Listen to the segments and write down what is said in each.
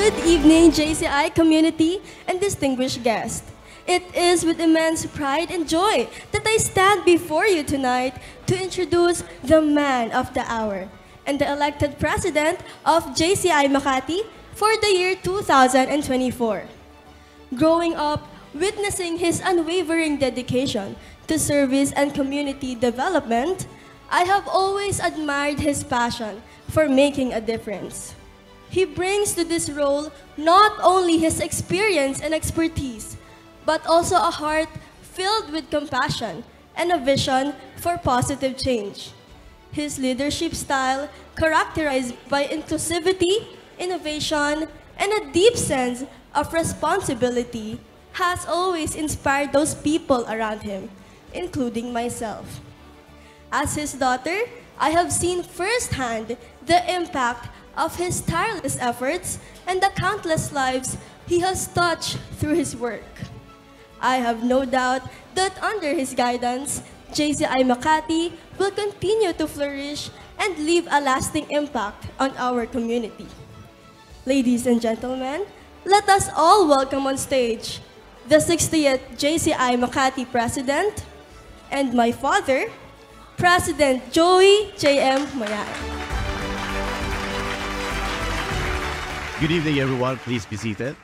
Good evening, JCI community and distinguished guests. It is with immense pride and joy that I stand before you tonight to introduce the man of the hour and the elected president of JCI Makati for the year 2024. Growing up, witnessing his unwavering dedication to service and community development, I have always admired his passion for making a difference. He brings to this role not only his experience and expertise, but also a heart filled with compassion and a vision for positive change. His leadership style, characterized by inclusivity, innovation, and a deep sense of responsibility, has always inspired those people around him, including myself. As his daughter, I have seen firsthand the impact of his tireless efforts and the countless lives he has touched through his work. I have no doubt that under his guidance, JCI Makati will continue to flourish and leave a lasting impact on our community. Ladies and gentlemen, let us all welcome on stage the 60th JCI Makati President and my father, President Joey J.M. Mayan. Good evening, everyone. Please be seated.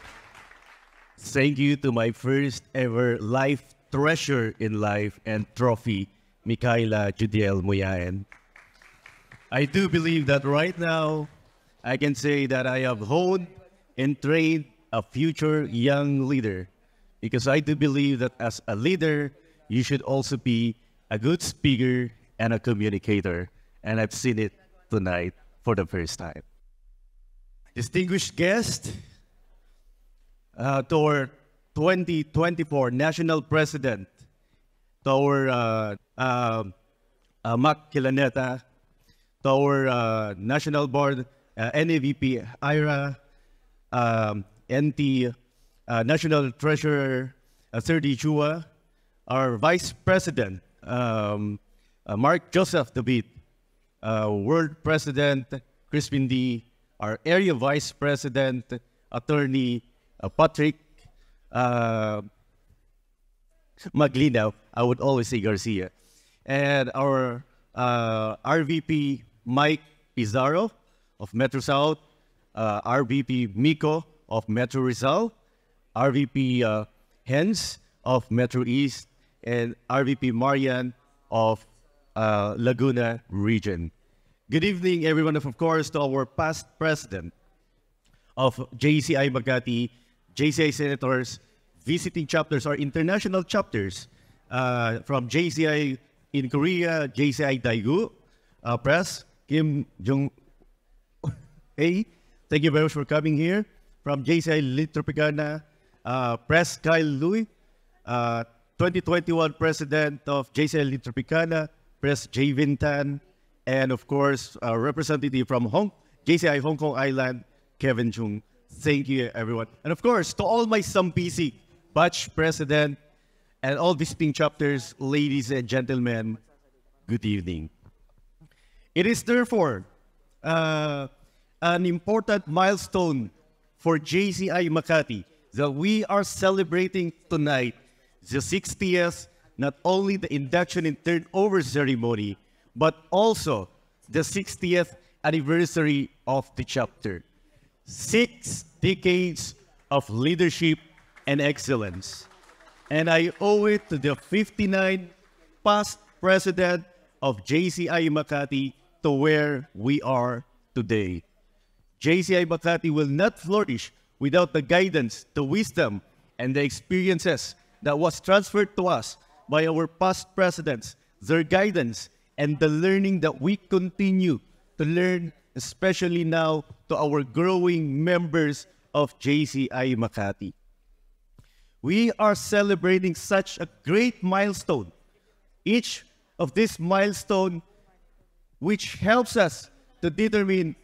Thank you to my first ever life treasure in life and trophy, Micaela Judiel Muyaen. I do believe that right now, I can say that I have honed and trained a future young leader, because I do believe that as a leader, you should also be a good speaker and a communicator. And I've seen it tonight for the first time. Distinguished guest, to our 2024 National President, to our Mac Kilaneta, to our National Board, NAVP Ira, NT National Treasurer, Serdi Chua, our Vice President, Mark Joseph David, World President, Crispin D., our Area Vice President, Attorney Patrick Maglinaw, I would always say Garcia, and our RVP Mike Pizarro of Metro South, RVP Miko of Metro Rizal, RVP Hens of Metro East, and RVP Marian of Laguna Region. Good evening, everyone, of course, to our past president of JCI Makati, JCI senators, visiting chapters or international chapters from JCI in Korea, JCI Daegu, Press, Kim Jong-A. Thank you very much for coming here. From JCI Lit Tropicana, Press Kyle Louie, 2021 President of JCI Lit Tropicana, Press J. Vintan, and of course, a representative from JCI Hong Kong Island, Kevin Chung. Thank you, everyone. And of course, to all my Sampisi batch president and all visiting chapters, ladies and gentlemen, good evening. It is therefore an important milestone for JCI Makati that we are celebrating tonight, the 60th, not only the induction and turnover ceremony, but also the 60th anniversary of the chapter. 6 decades of leadership and excellence. And I owe it to the 59 past president of JCI Makati to where we are today. JCI Makati will not flourish without the guidance, the wisdom, and the experiences that was transferred to us by our past presidents, their guidance, and the learning that we continue to learn, especially now to our growing members of JCI Makati. We are celebrating such a great milestone. Each of these milestones which helps us to determine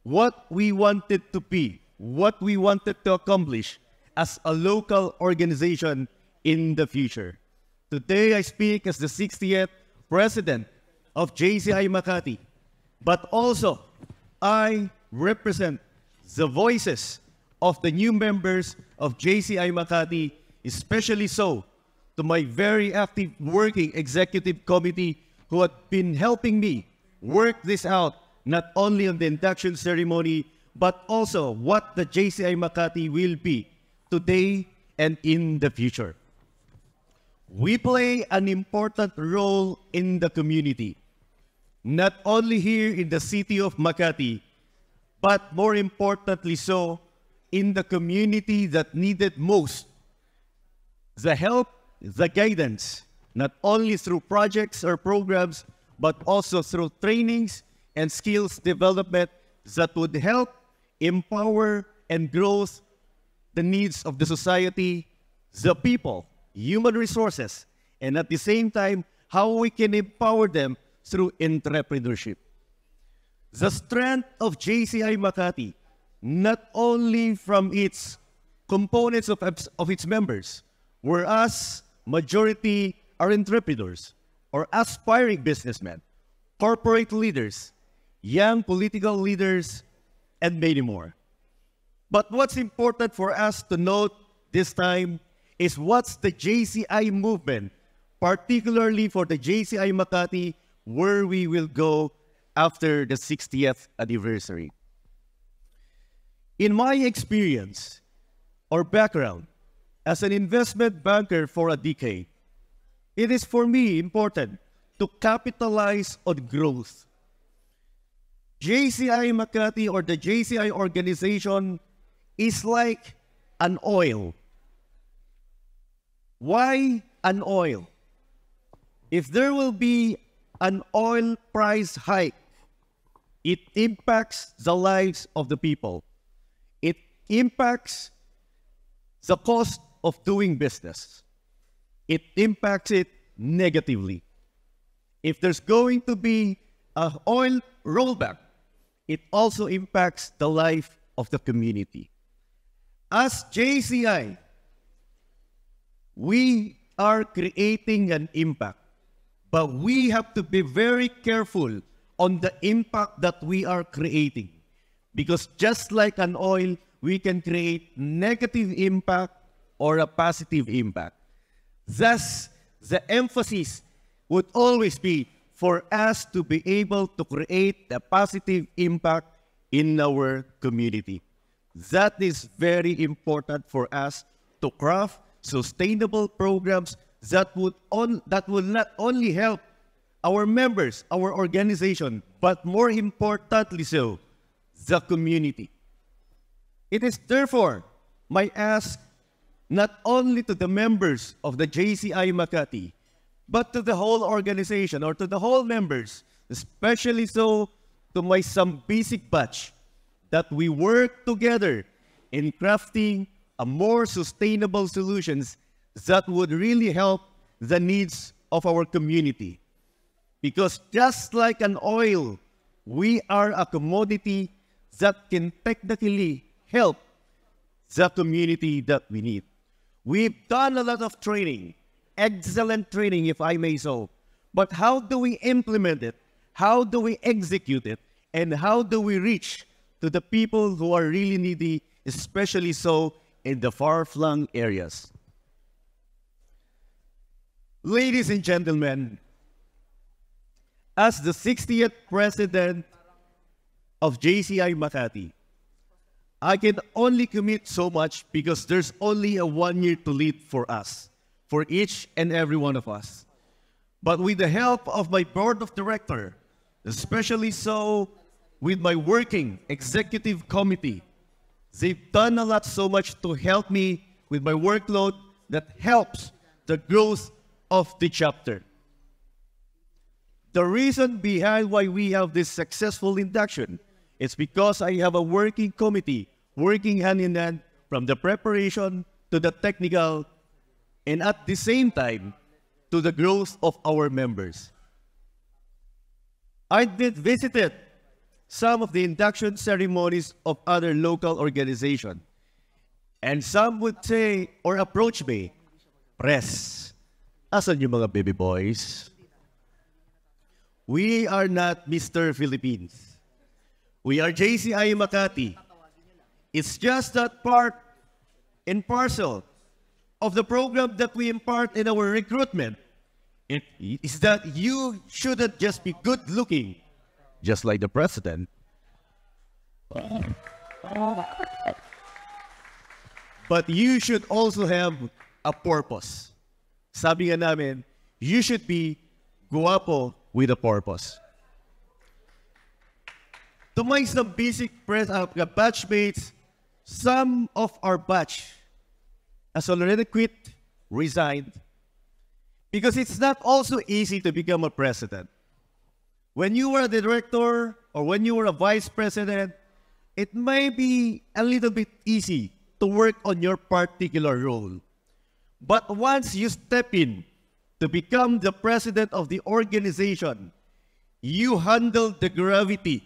what we wanted to be, what we wanted to accomplish as a local organization in the future. Today, I speak as the 60th President of JCI Makati, but also I represent the voices of the new members of JCI Makati, especially so to my very active working executive committee who have been helping me work this out, not only on the induction ceremony, but also what the JCI Makati will be today and in the future. We play an important role in the community, not only here in the city of Makati, but more importantly so, in the community that needed most the help, the guidance, not only through projects or programs, but also through trainings and skills development that would help empower and grow the needs of the society, the people, human resources, and at the same time, how we can empower them through entrepreneurship. The strength of JCI Makati, not only from its components of its members, whereas majority are entrepreneurs or aspiring businessmen, corporate leaders, young political leaders, and many more. But what's important for us to note this time is what's the JCI movement, particularly for the JCI Makati, where we will go after the 60th anniversary. In my experience or background as an investment banker for a decade, it is for me important to capitalize on growth. JCI Makati or the JCI organization is like an oil. Why an oil? If there will be an oil price hike, it impacts the lives of the people. It impacts the cost of doing business. It impacts it negatively. If there's going to be an oil rollback, it also impacts the life of the community. As JCI, we are creating an impact, but we have to be very careful on the impact that we are creating. Because just like an oil, we can create negative impact or a positive impact. Thus, the emphasis would always be for us to be able to create a positive impact in our community. That is very important for us to craft sustainable programs that will not only help our members, our organization, but more importantly so, the community. It is therefore my ask not only to the members of the JCI Makati, but to the whole organization or to the whole members, especially so to my some basic batch, that we work together in crafting a more sustainable solutions that would really help the needs of our community. Because just like an oil, we are a commodity that can technically help the community that we need. We've done a lot of training, excellent training if I may so, but how do we implement it? How do we execute it? And how do we reach to the people who are really needy, especially so in the far-flung areas? Ladies and gentlemen, as the 60th president of JCI Makati, I can only commit so much because there's only a 1 year to lead for us, for each and every one of us. But with the help of my board of directors, especially so with my working executive committee, they've done a lot so much to help me with my workload that helps the growth of the chapter. The reason behind why we have this successful induction is because I have a working committee working hand in hand from the preparation to the technical and at the same time to the growth of our members. I did visited some of the induction ceremonies of other local organizations, and some would say or approach me, "Pres, asan yung mga baby boys?" We are not Mr. Philippines. We are JCI Makati. It's just that part and parcel of the program that we impart in our recruitment. It is that you shouldn't just be good looking, just like the president, but you should also have a purpose. Sabi nga namin, you should be guwapo with a purpose. To my some basic batchmates, some of our batch has already quit, resigned, because it's not also easy to become a president. When you were a director or when you were a vice president, it may be a little bit easy to work on your particular role. But once you step in to become the president of the organization, you handle the gravity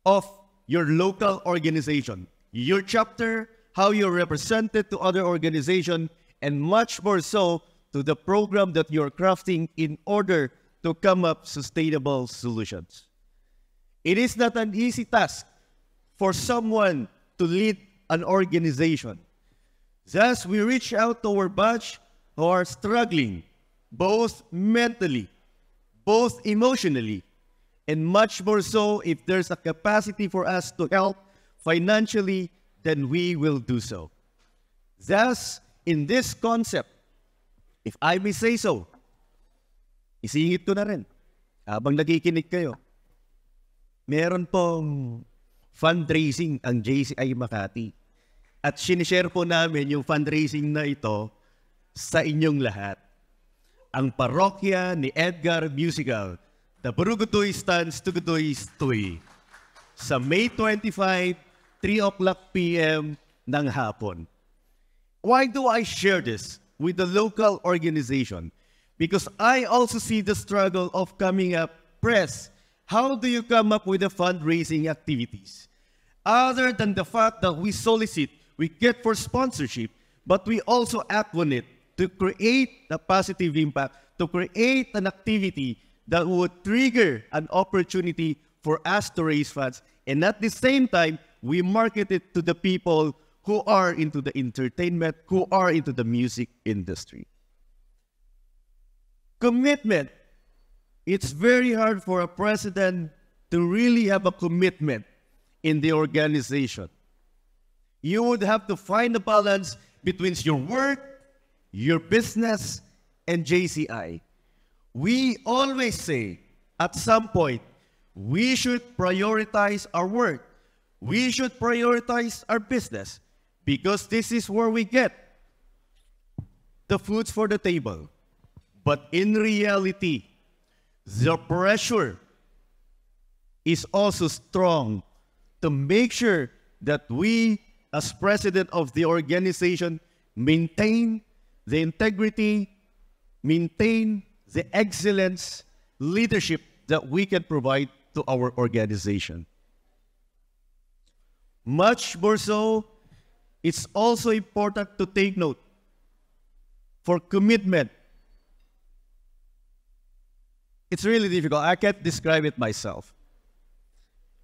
of your local organization, your chapter, how you're represented to other organizations, and much more so to the program that you're crafting in order to come up sustainable solutions. It is not an easy task for someone to lead an organization. Thus, we reach out to our batch who are struggling, both mentally, both emotionally, and much more so if there's a capacity for us to help financially, then we will do so. Thus, in this concept, if I may say so, isingit ko na rin, habang nakikinig kayo, meron pong fundraising ang JCI Makati. At sinishare po namin yung fundraising na ito sa inyong lahat. Ang parokya ni Edgar Musical, The Burugutoy Stands Tugutoy Stoy, sa May 25, 3 o'clock p.m. ng hapon. Why do I share this with the local organization? Because I also see the struggle of coming up press. How do you come up with the fundraising activities? Other than the fact that we solicit, we get for sponsorship, but we also act on it to create a positive impact, to create an activity that would trigger an opportunity for us to raise funds. And at the same time, we market it to the people who are into the entertainment, who are into the music industry. Commitment. It's very hard for a president to really have a commitment in the organization. You would have to find a balance between your work, your business, and JCI. We always say, at some point, we should prioritize our work. We should prioritize our business because this is where we get the foods for the table. But in reality, the pressure is also strong to make sure that we, as president of the organization, maintain the integrity, maintain the excellence, leadership that we can provide to our organization. Much more so, it's also important to take note for commitment. It's really difficult. I can't describe it myself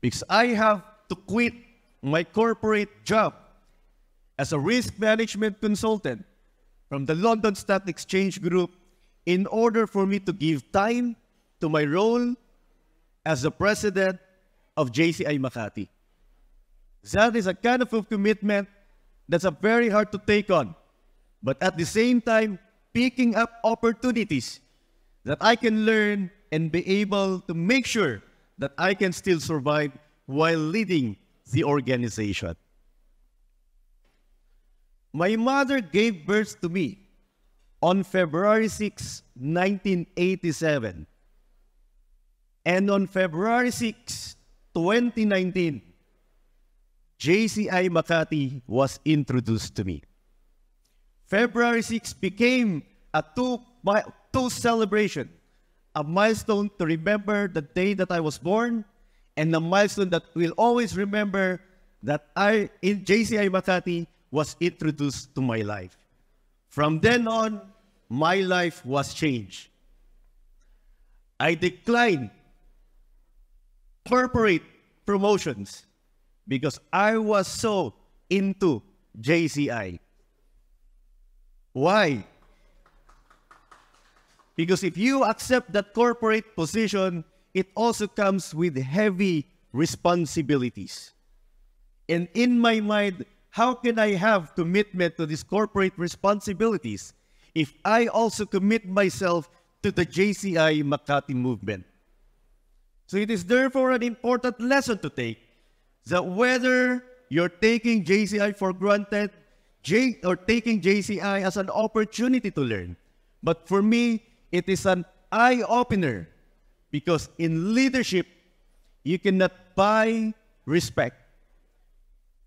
because I have to quit my corporate job as a risk management consultant from the London Stock Exchange Group in order for me to give time to my role as the president of JCI Makati. That is a kind of a commitment that's very hard to take on. But at the same time, picking up opportunities that I can learn and be able to make sure that I can still survive while leading the organization. My mother gave birth to me on February 6, 1987. And on February 6, 2019, JCI Makati was introduced to me. February 6 became a two celebration, a milestone to remember the day that I was born, and a milestone that we'll always remember that JCI Makati was introduced to my life. From then on, my life was changed. I declined corporate promotions because I was so into JCI. Why? Because if you accept that corporate position, it also comes with heavy responsibilities. And in my mind, how can I have commitment to these corporate responsibilities if I also commit myself to the JCI Makati movement? So it is therefore an important lesson to take that whether you're taking JCI for granted or taking JCI as an opportunity to learn, but for me, it is an eye-opener because in leadership, you cannot buy respect.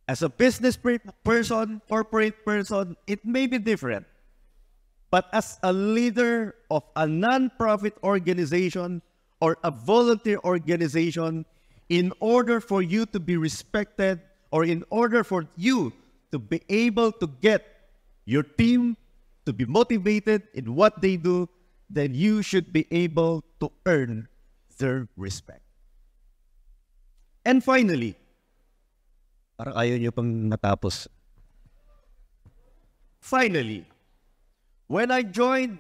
As a business person, corporate person, it may be different. But as a leader of a non-profit organization or a volunteer organization, in order for you to be respected or in order for you to be able to get your team to be motivated in what they do, then you should be able to earn their respect. And finally, parang ayaw niyo pang matapos. Finally, when I joined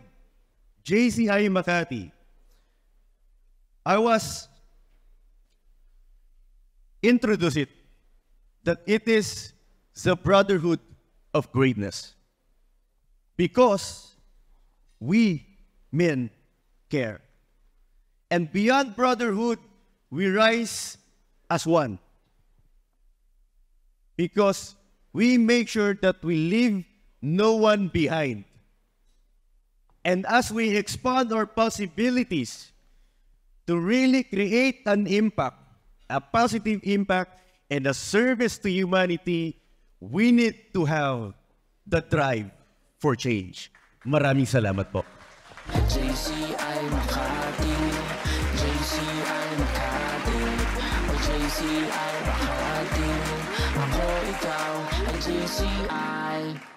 JCI Makati, I was introduced that it is the brotherhood of greatness because we men care. And beyond brotherhood, we rise as one. Because we make sure that we leave no one behind. And as we expand our possibilities to really create an impact, a positive impact, and a service to humanity, we need to have the drive for change. Maraming salamat po. JCI Makati, JCI Makati, o JCI Makati, ako ikaw ay JCI.